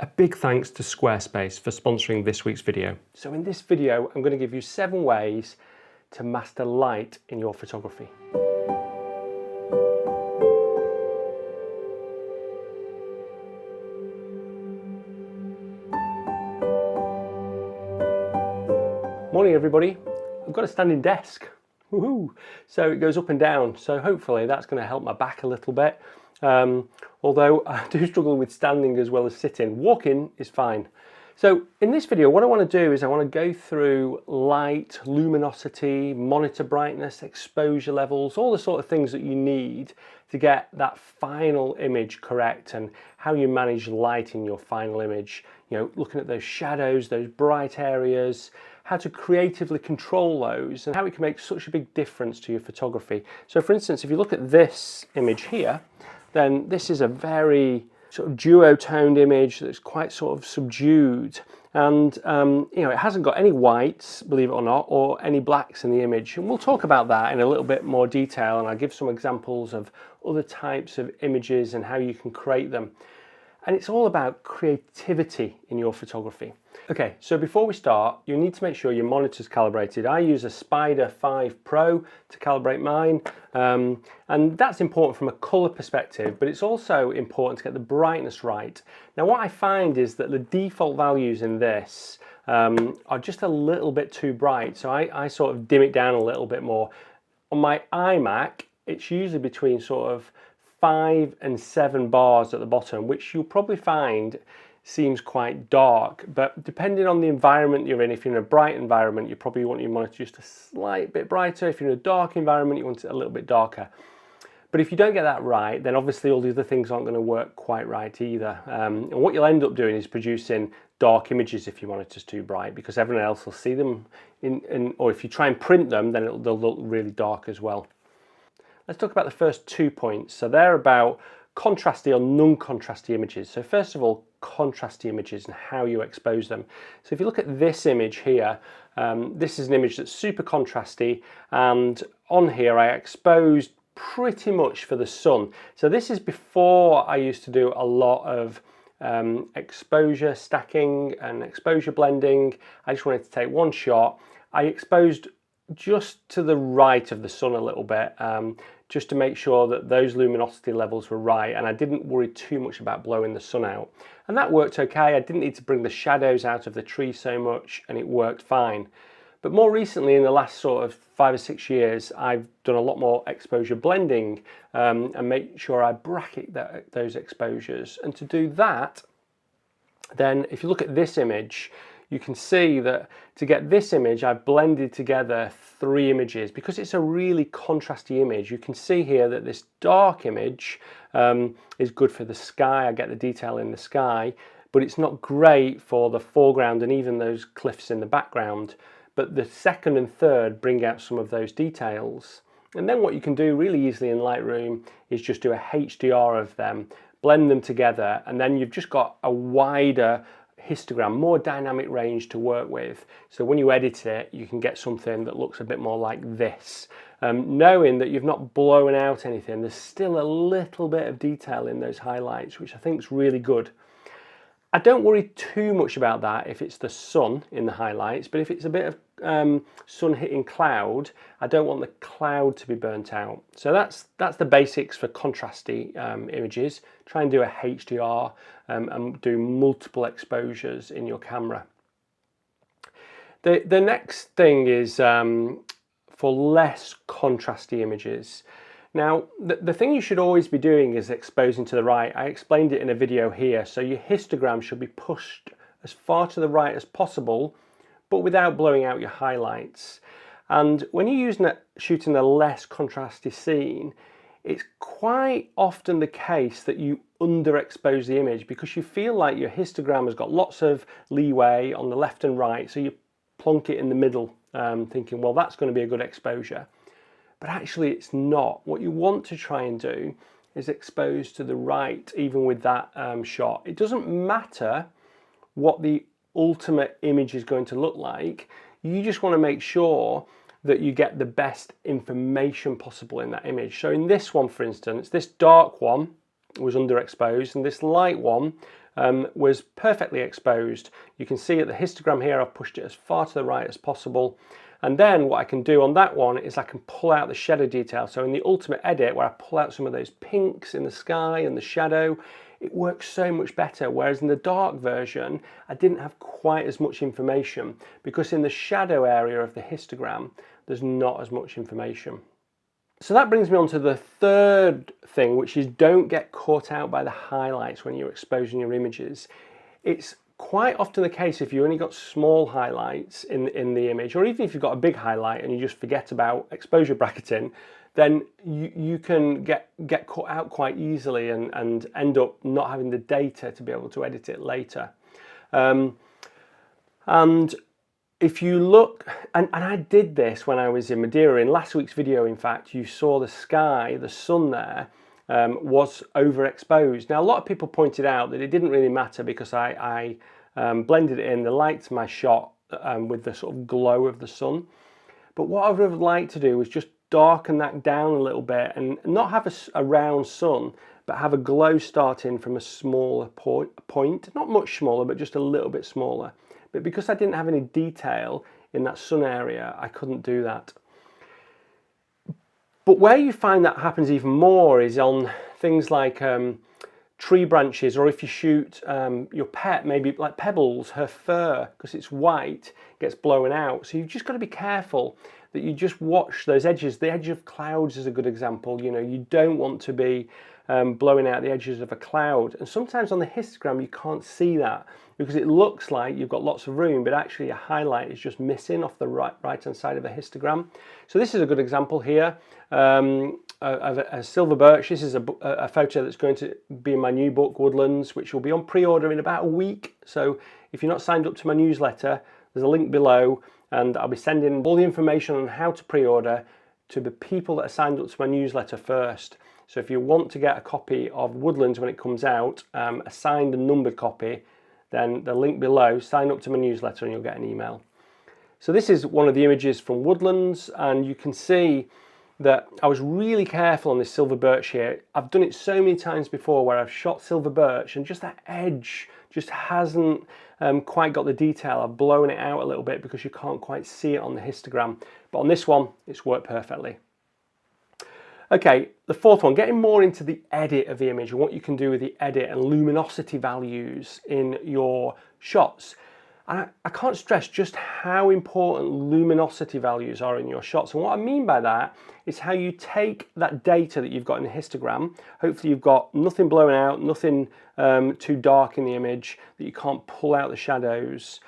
A big thanks to Squarespace for sponsoring this week's video. So in this video, I'm going to give you 7 ways to master light in your photography. Morning everybody. I've got a standing desk. Woohoo! So it goes up and down, so hopefully that's going to help my back a little bit. Although I do struggle with standing as well as sitting. Walking is fine. So in this video, what I want to do is I want to go through light, luminosity, monitor brightness, exposure levels, all the sort of things that you need to get that final image correct, and how you manage light in your final image. You know, looking at those shadows, those bright areas, how to creatively control those, and how it can make such a big difference to your photography. So for instance, if you look at this image here, then this is a very sort of duotoned image that's quite sort of subdued, and you know, it hasn't got any whites, believe it or not, or any blacks in the image, and we'll talk about that in a little bit more detail, and I'll give some examples of other types of images and how you can create them. And it's all about creativity in your photography. Okay, so before we start, you need to make sure your monitor's calibrated. I use a Spider 5 Pro to calibrate mine, and that's important from a colour perspective, but it's also important to get the brightness right. Now what I find is that the default values in this are just a little bit too bright, so I sort of dim it down a little bit more. On my iMac, it's usually between sort of 5 and 7 bars at the bottom, which you'll probably find seems quite dark, but depending on the environment you're in, if you're in a bright environment, you probably want your monitor just a slight bit brighter. If you're in a dark environment, you want it a little bit darker. But if you don't get that right, then obviously all the other things aren't going to work quite right either. And what you'll end up doing is producing dark images if your monitor's too bright, because everyone else will see them, or if you try and print them, then they'll look really dark as well. Let's talk about the first 2 points. So they're about contrasty or non-contrasty images. So first of all, contrasty images and how you expose them. So if you look at this image here, this is an image that's super contrasty, and on here I exposed pretty much for the sun. So this is before I used to do a lot of exposure stacking and exposure blending. I just wanted to take one shot. I exposed just to the right of the sun a little bit, just to make sure that those luminosity levels were right, and I didn't worry too much about blowing the sun out. And that worked okay. I didn't need to bring the shadows out of the tree so much, and it worked fine. But more recently, in the last sort of 5 or 6 years, I've done a lot more exposure blending, and make sure I bracket those exposures. And to do that, then if you look at this image, you can see that to get this image, I've blended together 3 images because it's a really contrasty image. You can see here that this dark image is good for the sky. I get the detail in the sky, but it's not great for the foreground and even those cliffs in the background. But the second and third bring out some of those details. And then what you can do really easily in Lightroom is just do a HDR of them, blend them together, and then you've just got a wider histogram, more dynamic range to work with. So when you edit it, you can get something that looks a bit more like this. Knowing that you've not blown out anything, there's still a little bit of detail in those highlights, which I think is really good. I don't worry too much about that if it's the sun in the highlights, but if it's a bit of sun hitting cloud, I don't want the cloud to be burnt out. So that's the basics for contrasty images. Try and do a HDR and do multiple exposures in your camera. The next thing is for less contrasty images. Now, the thing you should always be doing is exposing to the right. I explained it in a video here. So your histogram should be pushed as far to the right as possible, but without blowing out your highlights. And when you're shooting a less contrasty scene, it's quite often the case that you underexpose the image because you feel like your histogram has got lots of leeway on the left and right, so you plonk it in the middle, thinking, well, that's going to be a good exposure. But actually it's not. What you want to try and do is expose to the right, even with that shot. It doesn't matter what the ultimate image is going to look like. You just want to make sure that you get the best information possible in that image. So in this one, for instance, this dark one was underexposed, and this light one was perfectly exposed. You can see at the histogram here, I've pushed it as far to the right as possible. And then what I can do on that one is I can pull out the shadow detail. So in the ultimate edit, where I pull out some of those pinks in the sky and the shadow, it works so much better. Whereas in the dark version, I didn't have quite as much information, because in the shadow area of the histogram, there's not as much information. So that brings me on to the third thing, which is don't get caught out by the highlights when you're exposing your images. It's quite often the case, if you only got small highlights in the image, or even if you've got a big highlight and you just forget about exposure bracketing, then you can get caught out quite easily and end up not having the data to be able to edit it later. And if you look, and I did this when I was in Madeira, in last week's video in fact, you saw the sky, the sun there, was overexposed. Now a lot of people pointed out that it didn't really matter because I blended it in the light to my shot with the sort of glow of the sun. But what I would have liked to do was just darken that down a little bit and not have a round sun, but have a glow starting from a smaller point, not much smaller, but just a little bit smaller. But because I didn't have any detail in that sun area, I couldn't do that. But where you find that happens even more is on things like tree branches, or if you shoot your pet, maybe like Pebbles, her fur, because it's white, gets blown out. So you've just got to be careful that you just watch those edges. The edge of clouds is a good example. You know, you don't want to be blowing out the edges of a cloud. And sometimes on the histogram you can't see that because it looks like you've got lots of room, but actually a highlight is just missing off the right hand side of a histogram. So this is a good example here of a silver birch. This is a photo that's going to be in my new book, Woodlands, which will be on pre-order in about a week. So if you're not signed up to my newsletter, there's a link below, and I'll be sending all the information on how to pre-order to the people that are signed up to my newsletter first. So if you want to get a copy of Woodlands when it comes out, a signed and numbered copy, then the link below, sign up to my newsletter and you'll get an email. So this is one of the images from Woodlands, and you can see that I was really careful on this silver birch here. I've done it so many times before where I've shot silver birch and just that edge just hasn't quite got the detail. I've blown it out a little bit because you can't quite see it on the histogram. But on this one, it's worked perfectly. Okay, the fourth one, getting more into the edit of the image and what you can do with the edit and luminosity values in your shots. And I can't stress just how important luminosity values are in your shots. And what I mean by that is how you take that data that you've got in the histogram. Hopefully you've got nothing blown out, nothing too dark in the image, that you can't pull out the shadows.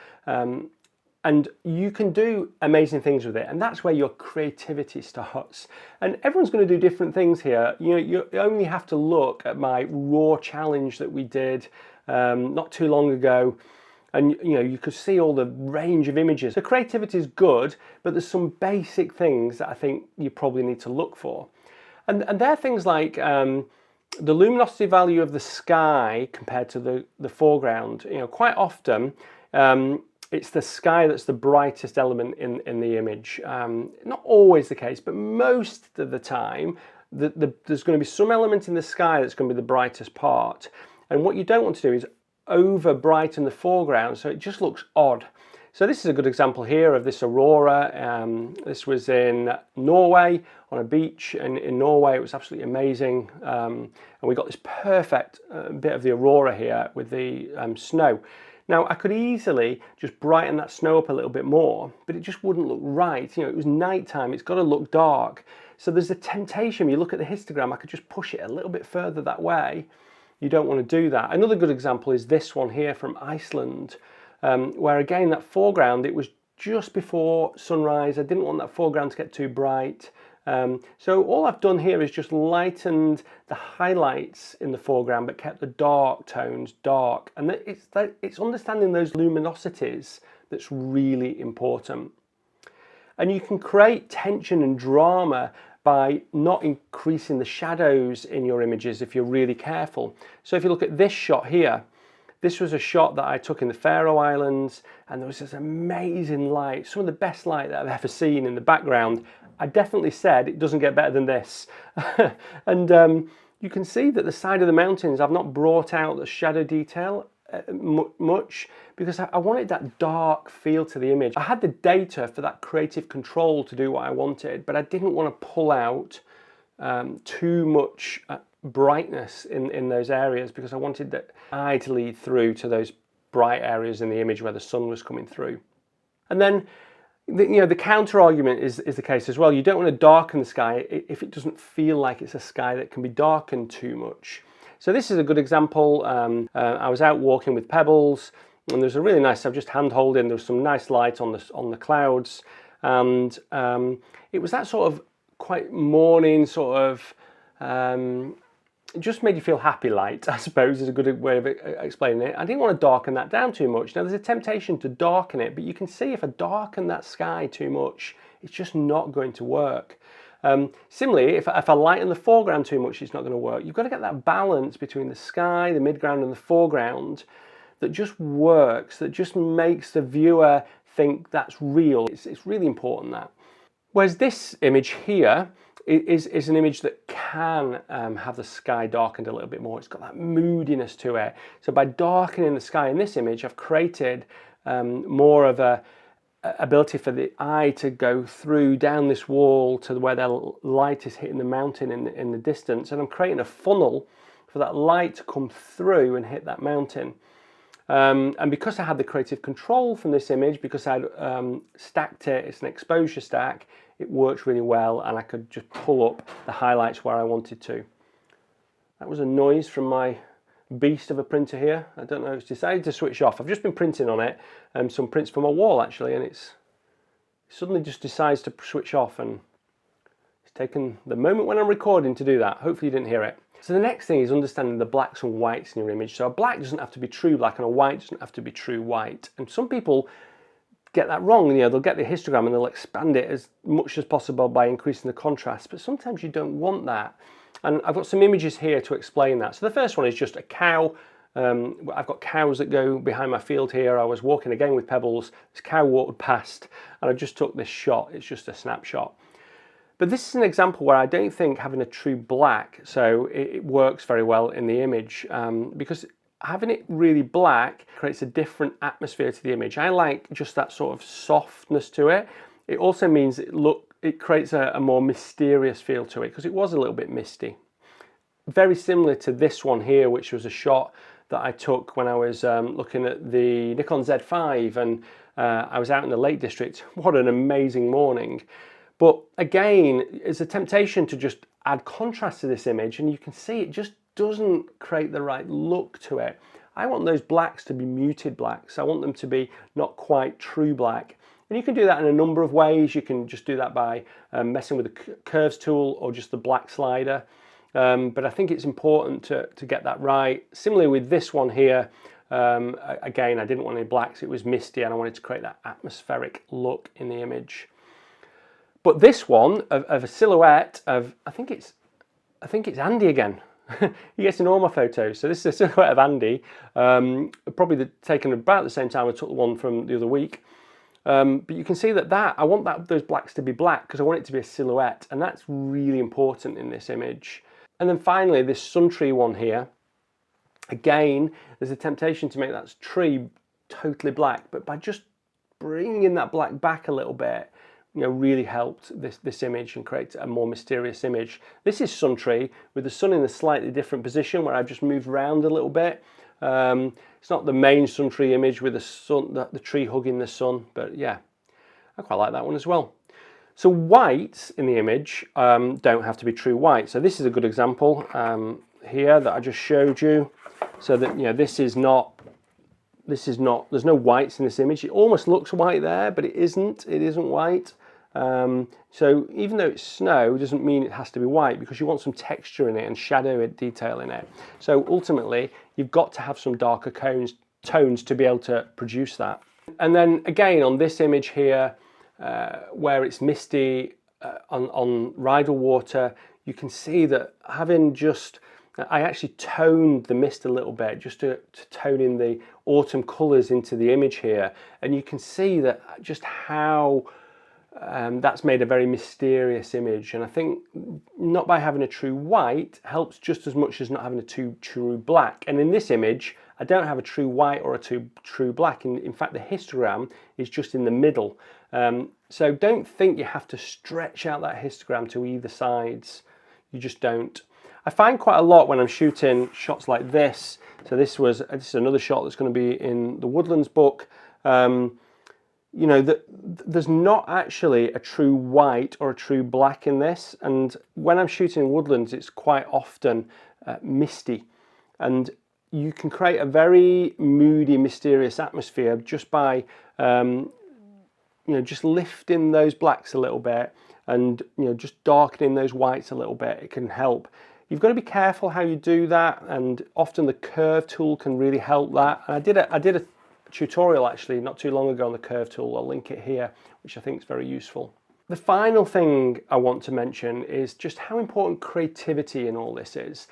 And you can do amazing things with it, and that's where your creativity starts. And everyone's going to do different things here. You know, you only have to look at my raw challenge that we did not too long ago, and you know, you could see all the range of images. So creativity is good, but there's some basic things that I think you probably need to look for. And they're things like the luminosity value of the sky compared to the foreground. You know, quite often, it's the sky that's the brightest element in the image. Not always the case, but most of the time, there's going to be some element in the sky that's going to be the brightest part. And what you don't want to do is over brighten the foreground so it just looks odd. So this is a good example here of this aurora. This was in Norway on a beach in Norway. It was absolutely amazing. And we got this perfect bit of the aurora here with the snow. Now, I could easily just brighten that snow up a little bit more, but it just wouldn't look right. You know, it was nighttime, it's got to look dark. So there's a temptation. You look at the histogram, I could just push it a little bit further that way. You don't want to do that. Another good example is this one here from Iceland, where again, that foreground, it was just before sunrise. I didn't want that foreground to get too bright. So all I've done here is just lightened the highlights in the foreground, but kept the dark tones dark. And it's understanding those luminosities that's really important. And you can create tension and drama by not increasing the shadows in your images if you're really careful. So if you look at this shot here, this was a shot that I took in the Faroe Islands, and there was this amazing light, some of the best light that I've ever seen in the background. I definitely said it doesn't get better than this. And you can see that the side of the mountains, I've not brought out the shadow detail. much, because I wanted that dark feel to the image. I had the data for that creative control to do what I wanted, but I didn't want to pull out too much brightness in those areas, because I wanted the eye to lead through to those bright areas in the image where the sun was coming through. And then the counter argument is the case as well. You don't want to darken the sky if it doesn't feel like it's a sky that can be darkened too much. So this is a good example. I was out walking with Pebbles, and there's a really nice, I've just hand holding, there was some nice light on the clouds, and it was that sort of quite morning sort of, it just made you feel happy light, I suppose, is a good way of explaining it. I didn't want to darken that down too much. Now, there's a temptation to darken it, but you can see if I darken that sky too much, it's just not going to work. Similarly, if I lighten the foreground too much, it's not going to work. You've got to get that balance between the sky, the midground, and the foreground that just works, that just makes the viewer think that's real. It's really important, that. Whereas this image here is an image that can have the sky darkened a little bit more. It's got that moodiness to it. So by darkening the sky in this image, I've created more of a ability for the eye to go through down this wall to where the light is hitting the mountain in the distance, and I'm creating a funnel for that light to come through and hit that mountain. And because I had the creative control from this image, because I'd stacked it, it's an exposure stack, it worked really well, and I could just pull up the highlights where I wanted to. That was a noise from my beast of a printer here. I don't know, it's decided to switch off. I've just been printing on it, some prints from my wall actually, and it suddenly just decides to switch off, and it's taken the moment when I'm recording to do that. Hopefully you didn't hear it. So the next thing is understanding the blacks and whites in your image. So a black doesn't have to be true black, and a white doesn't have to be true white. And some people get that wrong. They'll get the histogram and they'll expand it as much as possible by increasing the contrast, but sometimes you don't want that. And I've got some images here to explain that. So the first one is just a cow. I've got cows that go behind my field here. I was walking again with Pebbles. This cow walked past, and I just took this shot. It's just a snapshot. But this is an example where I don't think having a true black, so it works very well in the image, because having it really black creates a different atmosphere to the image. I like just that sort of softness to it. It also means it creates a more mysterious feel to it, because it was a little bit misty. Very similar to this one here, which was a shot that I took when I was looking at the Nikon Z5, and I was out in the Lake District. What an amazing morning. But again, it's a temptation to just add contrast to this image, and you can see it just doesn't create the right look to it. I want those blacks to be muted blacks. I want them to be not quite true black. And you can do that in a number of ways. You can just do that by messing with the curves tool or just the black slider. But I think it's important to get that right. Similarly with this one here, again, I didn't want any blacks. It was misty, and I wanted to create that atmospheric look in the image. But this one of a silhouette of, I think it's Andy again. He gets in all my photos. So this is a silhouette of Andy, probably taken about the same time I took the one from the other week. But you can see that I want those blacks to be black, because I want it to be a silhouette, and that's really important in this image. And then finally, this sun tree one here. Again, there's a temptation to make that tree totally black, but by just bringing that black back a little bit, really helped this image and create a more mysterious image. This is sun tree with the sun in a slightly different position, where I've just moved around a little bit. It's not the main sun tree image with the tree hugging the sun, but yeah, I quite like that one as well. So whites in the image don't have to be true white. So this is a good example here that I just showed you. So that there's no whites in this image. It almost looks white there, but it isn't white. So even though it's snow, doesn't mean it has to be white, because you want some texture in it and shadow detail in it. So ultimately, you've got to have some darker tones to be able to produce that. And then again, on this image here, where it's misty on Rydal water, you can see that I actually toned the mist a little bit, just to tone in the autumn colours into the image here. And you can see that just how that's made a very mysterious image. And I think not by having a true white helps just as much as not having a true black. And in this image, I don't have a true white or a true black. In fact, the histogram is just in the middle. So don't think you have to stretch out that histogram to either sides. You just don't. I find quite a lot when I'm shooting shots like this. So this is another shot that's going to be in the Woodlands book. You know, that there's not actually a true white or a true black in this. And when I'm shooting in Woodlands, it's quite often misty. And you can create a very moody, mysterious atmosphere just by, you know, just lifting those blacks a little bit and, you know, just darkening those whites a little bit. It can help. You've got to be careful how you do that, and often the curve tool can really help that. And I did a tutorial actually not too long ago on the curve tool. I'll link it here, which I think is very useful. The final thing I want to mention is just how important creativity in all this is.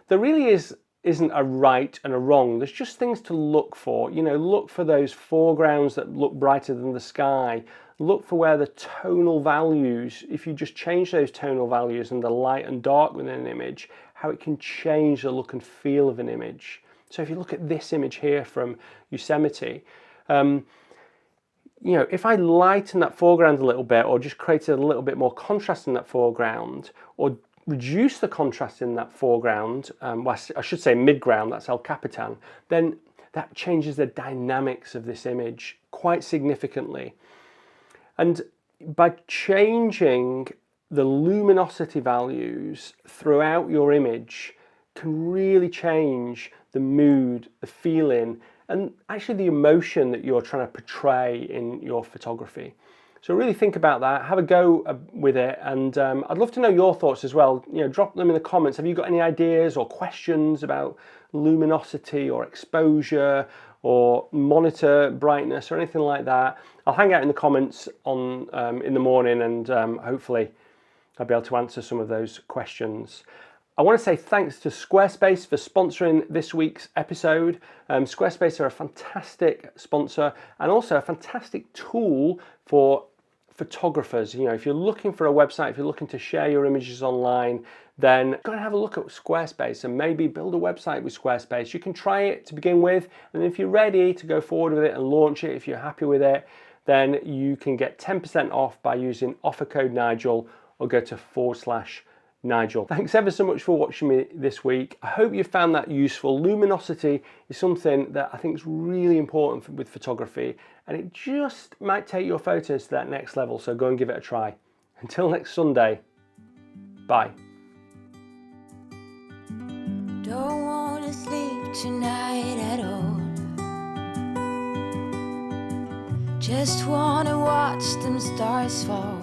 There really isn't a right and a wrong. There's just things to look for. You know, look for those foregrounds that look brighter than the sky. Look for where the tonal values, if you just change those tonal values and the light and dark within an image, how it can change the look and feel of an image. So if you look at this image here from Yosemite, you know, if I lighten that foreground a little bit, or just created a little bit more contrast in that foreground, or reduce the contrast in that foreground, well, I should say midground, that's El Capitan, then that changes the dynamics of this image quite significantly. And by changing the luminosity values throughout your image can really change the mood, the feeling, and actually the emotion that you're trying to portray in your photography. So really think about that, have a go with it, and I'd love to know your thoughts as well. You know, drop them in the comments. Have you got any ideas or questions about luminosity or exposure or monitor brightness or anything like that? I'll hang out in the comments on in the morning, and hopefully I'll be able to answer some of those questions. I want to say thanks to Squarespace for sponsoring this week's episode. Squarespace are a fantastic sponsor and also a fantastic tool for photographers. You know, if you're looking for a website, if you're looking to share your images online, then go and have a look at Squarespace and maybe build a website with Squarespace. You can try it to begin with, and if you're ready to go forward with it and launch it, if you're happy with it, then you can get 10% off by using offer code Nigel, or go to /Nigel. Thanks ever so much for watching me this week. I hope you found that useful. Luminosity is something that I think is really important with photography, and it just might take your photos to that next level, so go and give it a try. Until next Sunday, bye. Don't want to sleep tonight at all. Just want to watch them stars fall.